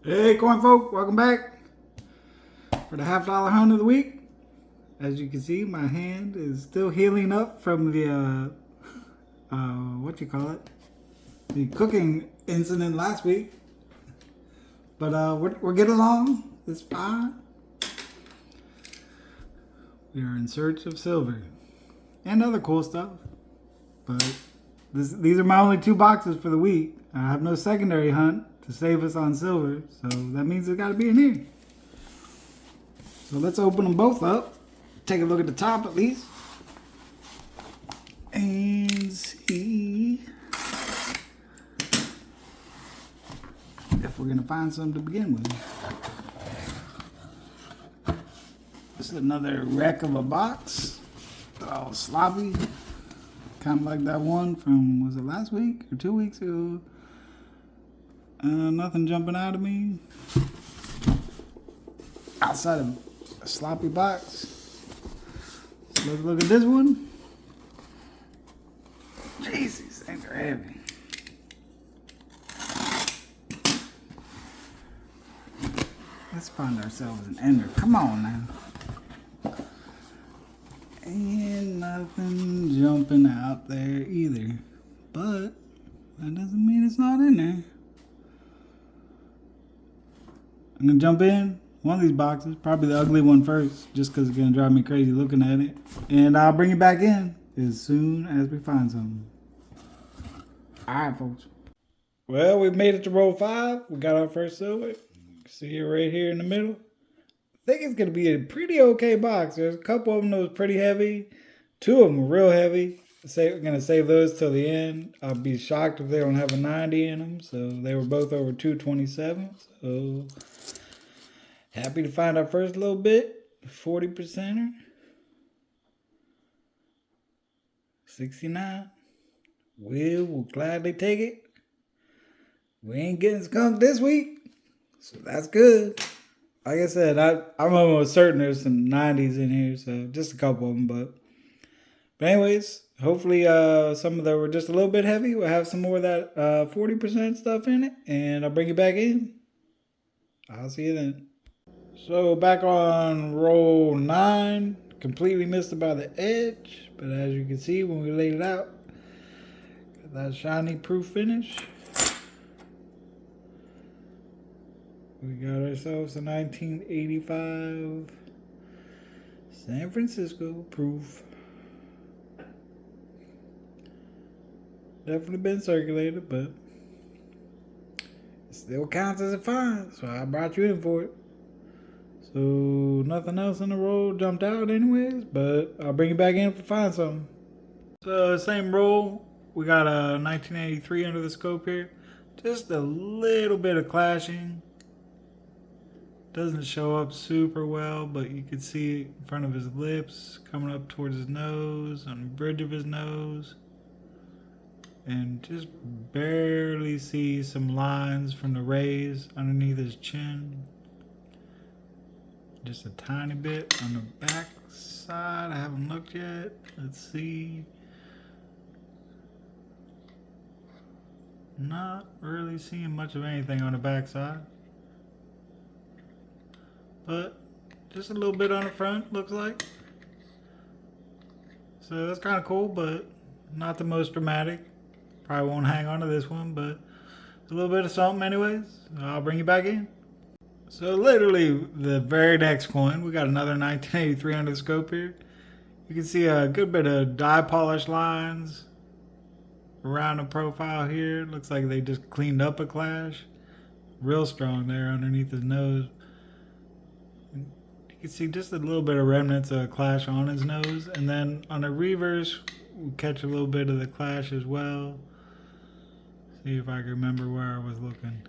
Hey, coin folk, welcome back for the $50 hunt of the week. As you can see, my hand is still healing up from the what you call it, the cooking incident last week. But we're getting along. It's fine. We are in search of silver and other cool stuff. But these are my only 2 boxes for the week. I have no secondary hunt to save us on silver, so that means it's got to be in here. So let's open them both up. Take a look at the top at least. And see if we're going to find some to begin with. This is another wreck of a box. All sloppy. Kind of like that one from, was it last week or 2 weeks ago? Nothing jumping out of me. Outside of a sloppy box. So let's look at this one. Jeez, these things are heavy. Let's find ourselves an ender. Come on now. And nothing jumping out there either. But that doesn't mean it's not in there. I'm going to jump in one of these boxes, probably the ugly one first, just because it's going to drive me crazy looking at it. And I'll bring it back in as soon as we find something. All right, folks. Well, we made it to roll 5. We got our first silver. See it right here in the middle. I think it's going to be a pretty okay box. There's a couple of them that was pretty heavy. 2 of them were real heavy. We're going to save those till the end. I'll be shocked if they don't have a 90 in them. So they were both over 227. So happy to find our first little bit. 40%er. 69. We'll gladly take it. We ain't getting skunked this week. So that's good. Like I said, I'm almost certain there's some 90s in here, so just a couple of them. But anyways, hopefully some of them were just a little bit heavy. We'll have some more of that 40% stuff in it, and I'll bring you back in. I'll see you then. So back on roll 9, completely missed it by the edge, but as you can see when we laid it out, got that shiny proof finish. We got ourselves a 1985 San Francisco proof. Definitely been circulated, but it still counts as a find, so I brought you in for it. So nothing else in the roll jumped out anyways, but I'll bring you back in if I find something. So same roll, we got a 1983 under the scope here. Just a little bit of clashing. Doesn't show up super well, but you can see it in front of his lips, coming up towards his nose, on the bridge of his nose. And just barely see some lines from the rays underneath his chin. Just a tiny bit on the back side. I haven't looked yet. Let's see. Not really seeing much of anything on the back side. But just a little bit on the front, looks like. So that's kind of cool, but not the most dramatic. Probably won't hang on to this one, but a little bit of something anyways. I'll bring you back in. So literally the very next coin, we got another 1983 under the scope here. You can see a good bit of dye polish lines around the profile here. Looks like they just cleaned up a clash. Real strong there underneath his nose. You can see just a little bit of remnants of a clash on his nose. And then on the reverse, we catch a little bit of the clash as well. See if I can remember where I was looking.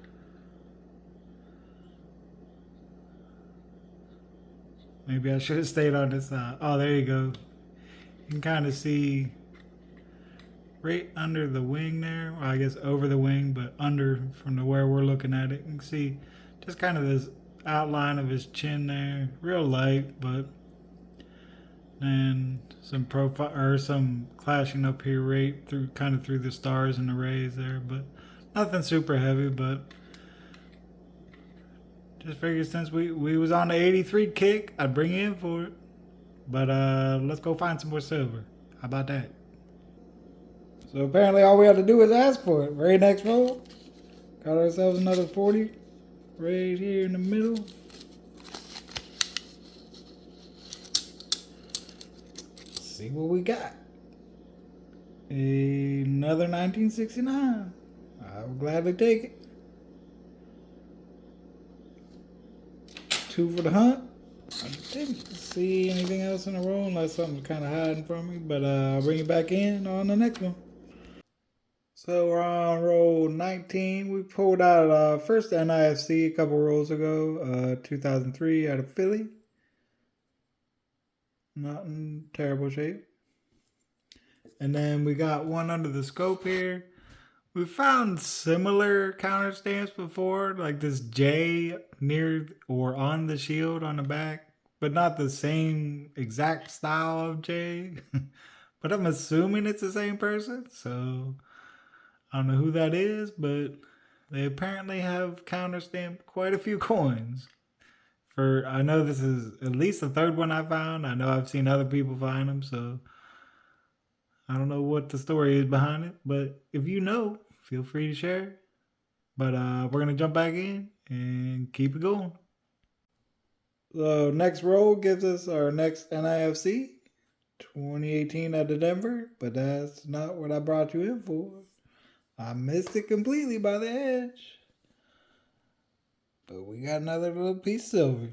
Maybe I should have stayed on this side. Oh, there you go. You can kind of see right under the wing there. Well, I guess over the wing, but under from where we're looking at it. You can see just kind of this outline of his chin there. Real light, but then some profile or some clashing up here right through kind of through the stars and the rays there, but nothing super heavy. But Just figured since we was on the 83 kick, I'd bring you in for it. But let's go find some more silver. How about that? So apparently all we have to do is ask for it. Very next roll. Got ourselves another 40 right here in the middle. Let's see what we got. Another 1969. I will gladly take it. 2 for the hunt. I didn't see anything else in a row unless something's kind of hiding from me, but I'll bring it back in on the next one. So we're on roll 19. We pulled out first NIFC a couple rolls ago, 2003 out of Philly. Not in terrible shape. And then we got one under the scope here. We found similar counter stamps before, like this J near or on the shield on the back, but not the same exact style of J. But I'm assuming it's the same person, so I don't know who that is, but they apparently have counter stamped quite a few coins. I know this is at least the third one I found. I know I've seen other people find them, so I don't know what the story is behind it, but if you know, feel free to share. But we're going to jump back in and keep it going. So next roll gives us our next NIFC, 2018 out of Denver, but that's not what I brought you in for. I missed it completely by the edge. But we got another little piece of silver.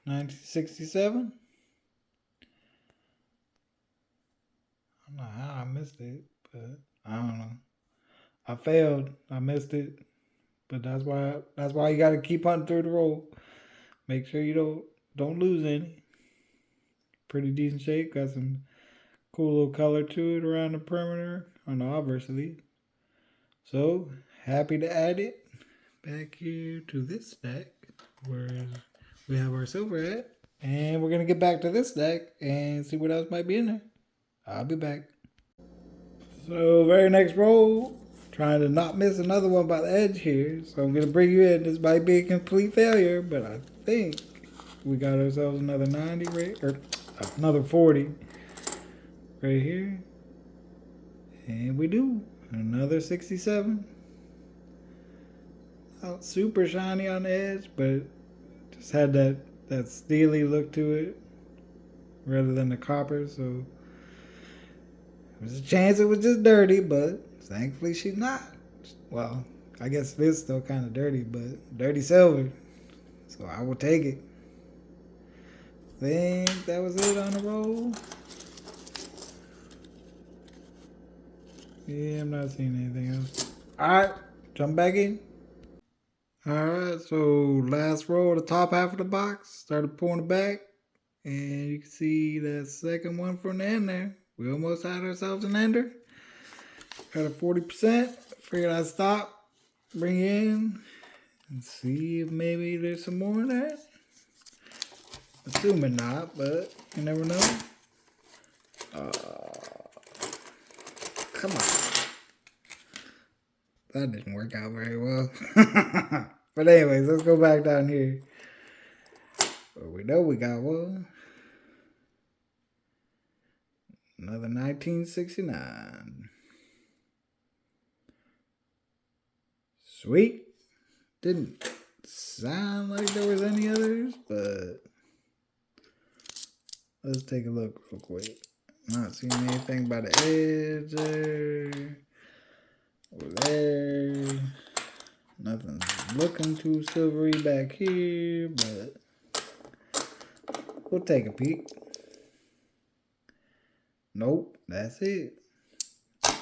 1967. I don't know how I missed it, but I don't know. I failed. I missed it. But that's why you gotta keep hunting through the roll. Make sure you don't lose any. Pretty decent shape. Got some cool little color to it around the perimeter on the obverse at least. So happy to add it back here to this stack where we have our silver at. And we're gonna get back to this stack and see what else might be in there. I'll be back. So very next roll, trying to not miss another one by the edge here. So I'm gonna bring you in. This might be a complete failure, but I think we got ourselves another 90 or another 40 right here. And we do. Another 67. Not super shiny on the edge, but just had that steely look to it rather than the copper, so there's a chance it was just dirty, but thankfully she's not. Well, I guess it is still kind of dirty, but dirty silver, so I will take it. Think that was it on the roll. Yeah, I'm not seeing anything else. Alright, jump back in. Alright, so last row of the top half of the box. Started pulling it back. And you can see that second one from the end there. We almost had ourselves an ender. Got a 40%. Figured I'd stop, bring it in, and see if maybe there's some more in there. Assuming not, but you never know. Come on. That didn't work out very well. But anyways, let's go back down here. Well, we know we got one. Another 1969. Sweet. Didn't sound like there was any others, but let's take a look real quick. Not seeing anything by the edge there. Over there. Nothing looking too silvery back here, but we'll take a peek. Nope, that's it. But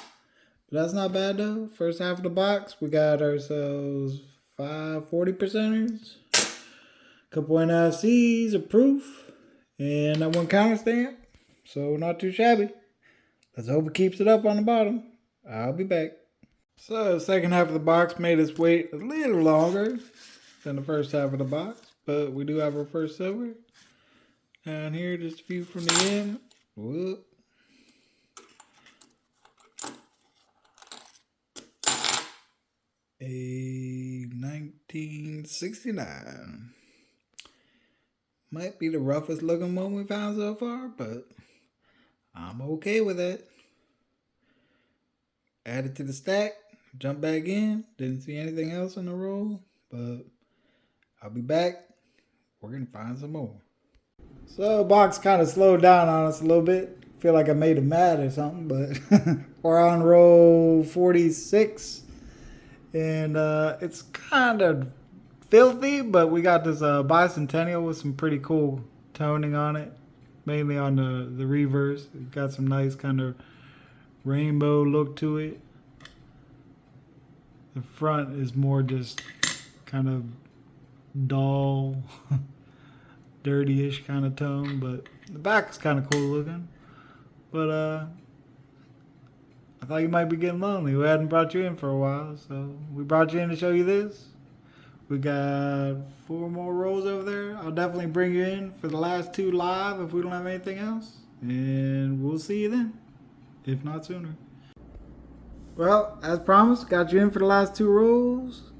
that's not bad though. First half of the box, we got ourselves 5 40%ers, a couple NICs, a proof, and that one counter stamp. So not too shabby. Let's hope it keeps it up on the bottom. I'll be back. So the second half of the box made us wait a little longer than the first half of the box, but we do have our first silver. Down here, just a few from the end. Whoop. a 1969. Might be the roughest looking one we found so far, but I'm okay with it. Add it to the stack, jump back in. Didn't see anything else in the roll, but I'll be back. We're going to find some more. So box kind of slowed down on us a little bit. Feel like I made him mad or something, but we're on roll 46. And it's kind of filthy, but we got this Bicentennial with some pretty cool toning on it. Mainly on the reverse. It got some nice kind of rainbow look to it. The front is more just kind of dull, dirty-ish kind of tone, but the back is kind of cool looking. But I thought you might be getting lonely. We hadn't brought you in for a while, so we brought you in to show you this. We got 4 more rolls over there. I'll definitely bring you in for the last 2 live if we don't have anything else. And we'll see you then, if not sooner. Well, as promised, got you in for the last 2 rolls.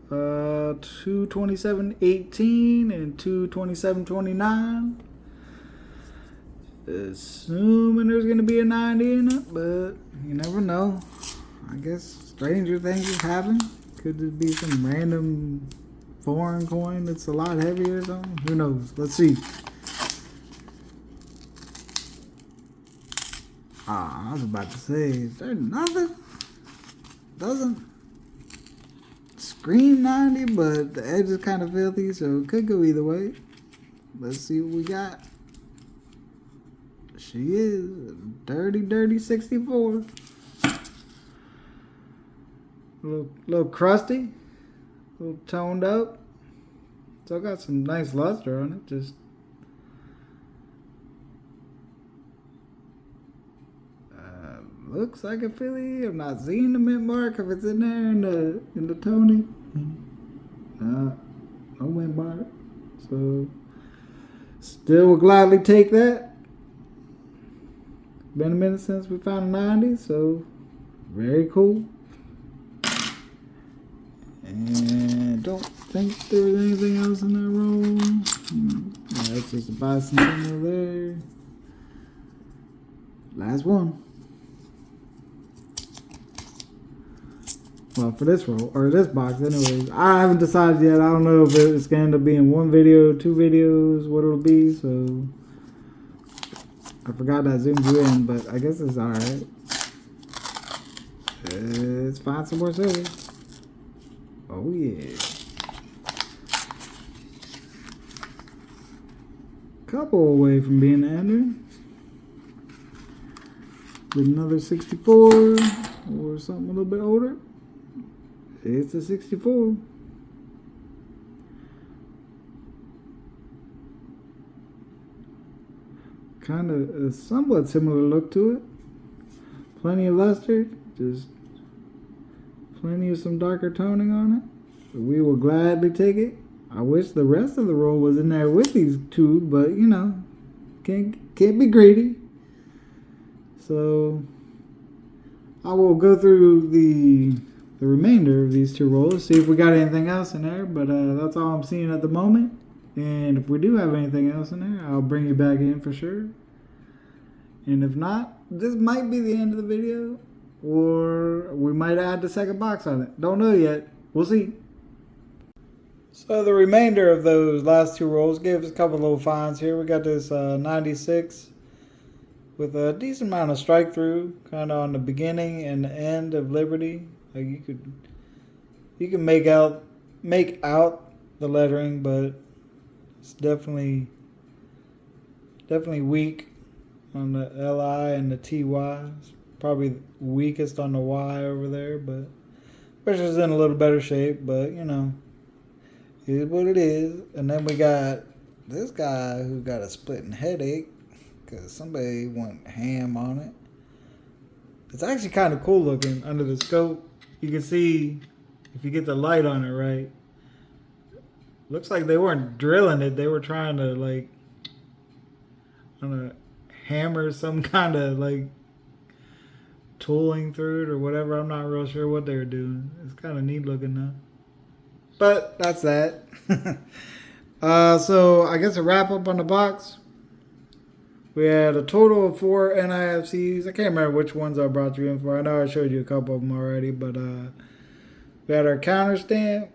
227.18 and 227.29. Assuming there's going to be a 90 in it, but you never know. I guess stranger things is happening. Could it be some random foreign coin that's a lot heavier or something? Who knows? Let's see. I was about to say, is there nothing? Doesn't scream 90, but the edge is kind of filthy, so it could go either way. Let's see what we got. She is dirty 64. Little crusty, a little toned up. Still got some nice luster on it. Just looks like a Philly. I'm not seeing the mint mark if it's in there in the toning. No mint mark. So still will gladly take that. Been a minute since we found a 90, so very cool. And don't think there was anything else in that roll. That's just a Bicentennial there. Last one. Well, for this roll, or this box anyways. I haven't decided yet. I don't know if it's going to end up being 1 video, 2 videos, what it'll be, so I forgot that zoomed you in, but I guess it's alright. Let's find some more silver. Oh yeah. Couple away from being the ender. With another 64 or something a little bit older. It's a 64. Kind of a somewhat similar look to it. Plenty of luster, just plenty of some darker toning on it. We will gladly take it. I wish the rest of the roll was in there with these 2, but you know, can't be greedy. So I will go through the remainder of these 2 rolls, see if we got anything else in there. But that's all I'm seeing at the moment. And if we do have anything else in there, I'll bring you back in for sure. And if not, this might be the end of the video. Or we might add the second box on it. Don't know yet. We'll see. So the remainder of those last 2 rolls gave us a couple little finds here. We got this 96 with a decent amount of strike through, kind of on the beginning and the end of Liberty. Like you can make out the lettering, but it's definitely weak on the LI and the TY. It's probably weakest on the Y over there, but which is in a little better shape, but you know, it is what it is. And then we got this guy who got a splitting headache because somebody went ham on it. It's actually kind of cool looking under the scope. You can see if you get the light on it right. Looks like they weren't drilling it. They were trying to like, I don't know, hammer some kind of like tooling through it or whatever. I'm not real sure what they're doing. It's kind of neat looking though. But that's that. So I guess a wrap up on the box. We had a total of 4 NIFCs. I can't remember which ones I brought you in for. I know I showed you a couple of them already, but we had our counter stamp,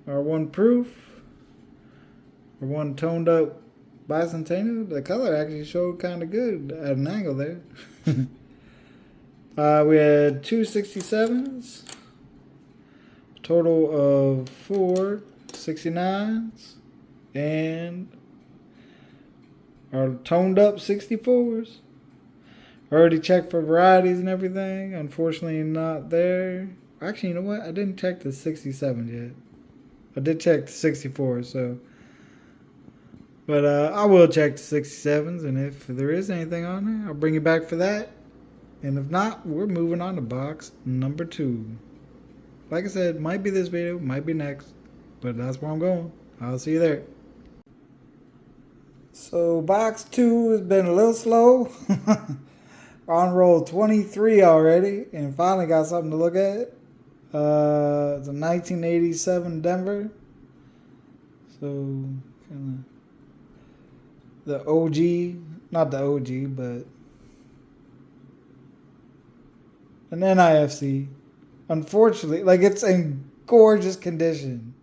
our one proof, our one toned up bicentennial. The color actually showed kind of good at an angle there. We had 2 67s, a total of 4 69s, and our toned up 64s. Already checked for varieties and everything. Unfortunately, not there. Actually, you know what? I didn't check the 67 yet. I did check the 64s, so. But I will check the 67s, and if there is anything on there, I'll bring you back for that. And if not, we're moving on to box number 2. Like I said, might be this video, might be next, but that's where I'm going. I'll see you there. So box 2 has been a little slow. On roll 23 already, and finally got something to look at. It's a 1987 Denver. So kind of the OG, not the OG, but an NIFC. Unfortunately, like, it's in gorgeous condition.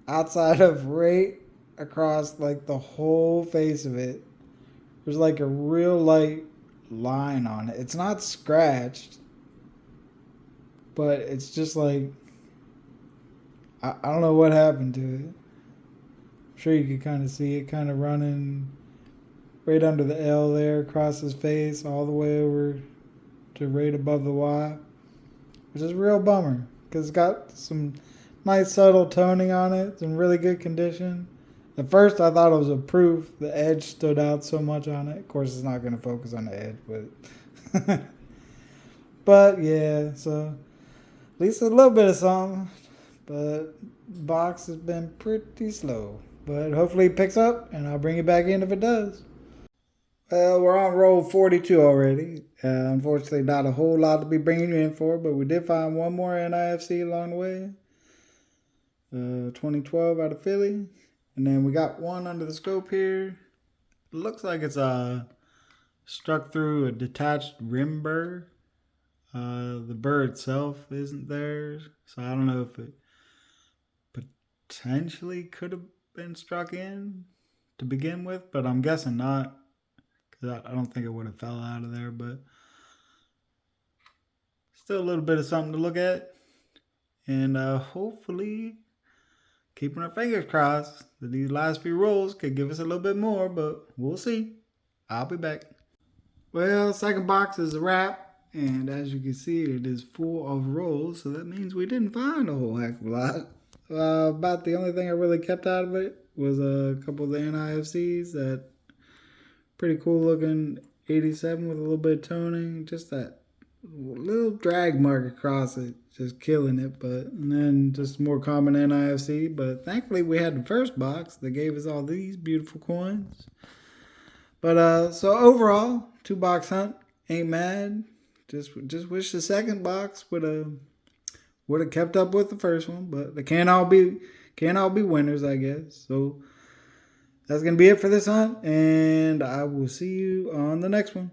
Outside of right across like the whole face of it, there's like a real light line on it. It's not scratched, but it's just like I don't know what happened to it. I'm sure you can kind of see it kind of running right under the L there across his face all the way over to right above the Y, which is a real bummer because it's got some nice subtle toning on it. It's in really good condition. At first, I thought it was a proof. The edge stood out so much on it. Of course, it's not going to focus on the edge, but but yeah. So at least a little bit of something. But box has been pretty slow. But hopefully it picks up, and I'll bring it back in if it does. Well, we're on roll 42 already. Unfortunately, not a whole lot to be bringing you in for, but we did find one more NIFC along the way. 2012 out of Philly. And then we got one under the scope here. It looks like it's struck through a detached rim burr. The burr itself isn't there, so I don't know if it potentially could have been struck in to begin with, but I'm guessing not, because I don't think it would have fell out of there. But still a little bit of something to look at, and hopefully keeping our fingers crossed that these last few rolls could give us a little bit more, but we'll see. I'll be back. Well, second box is a wrap, and as you can see, it is full of rolls, so that means we didn't find a whole heck of a lot. About the only thing I really kept out of it was a couple of the NIFCs, that pretty cool looking 87 with a little bit of toning, just that little drag mark across it, just killing it. But and then just more common NIFC. But thankfully we had the first box that gave us all these beautiful coins. But so overall, 2-box hunt, ain't mad. Just wish the second box would have kept up with the first one. But they can't all be winners, I guess. So that's gonna be it for this hunt, and I will see you on the next one.